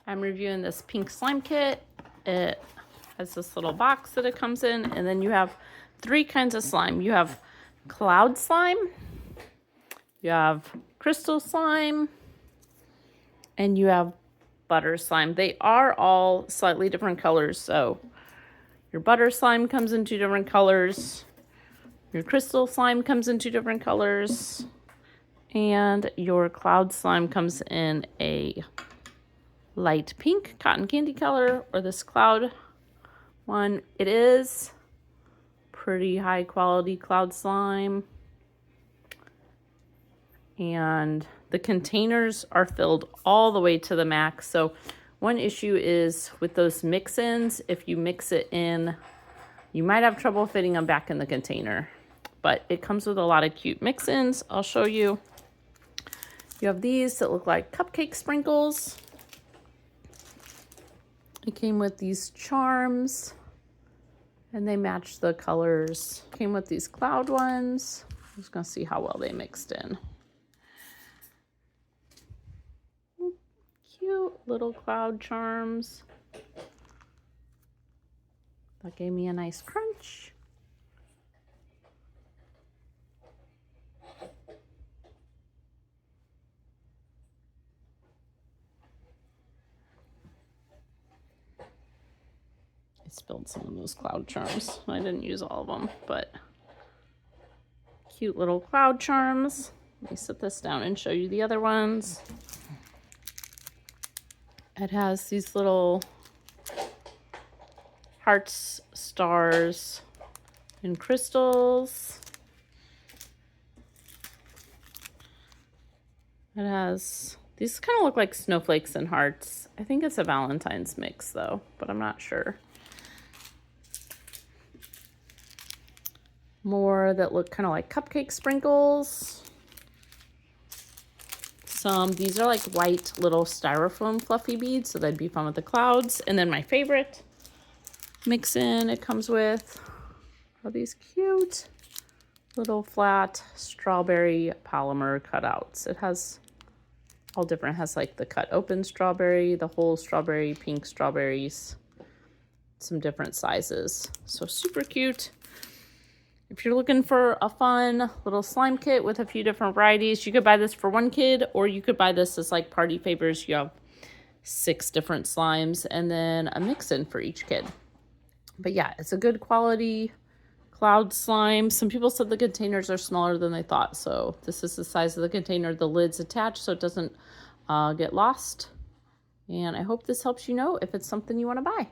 I'm reviewing this pink slime kit. It has this little box that it comes in, and then you have 3 kinds of slime. You have cloud slime, you have crystal slime, and you have butter slime. They are all slightly different colors, so your butter slime comes in 2 different colors, your crystal slime comes in 2 different colors, and your cloud slime comes in a light pink cotton candy color, or this cloud one. It is pretty high quality cloud slime, and the containers are filled all the way to the max. So one issue is with those mix-ins, if you mix it in, you might have trouble fitting them back in the container, but it comes with a lot of cute mix-ins. I'll show you. You have these that look like cupcake sprinkles. It came with these charms, and they match the colors. Came with these cloud ones. I'm just gonna see how well they mixed in. Cute little cloud charms. That gave me a nice crunch. I spilled some of those cloud charms. I didn't use all of them, but cute little cloud charms. Let me set this down and show you the other ones. It has these little hearts, stars, and crystals. It has, these kind of look like snowflakes and hearts. I think it's a Valentine's mix though, but I'm not sure. More that look kind of like cupcake sprinkles. These are like white little styrofoam fluffy beads, so that'd be fun with the clouds. And then my favorite mix in it comes with are these cute little flat strawberry polymer cutouts. It has all different, it has like the cut open strawberry, the whole strawberry, pink strawberries, some different sizes. So super cute. If you're looking for a fun little slime kit with a few different varieties, you could buy this for 1 kid, or you could buy this as like party favors. You have 6 different slimes and then a mix-in for each kid. But yeah, it's a good quality cloud slime. Some people said the containers are smaller than they thought, so this is the size of the container. The lid's attached so it doesn't get lost. And I hope this helps you know if it's something you want to buy.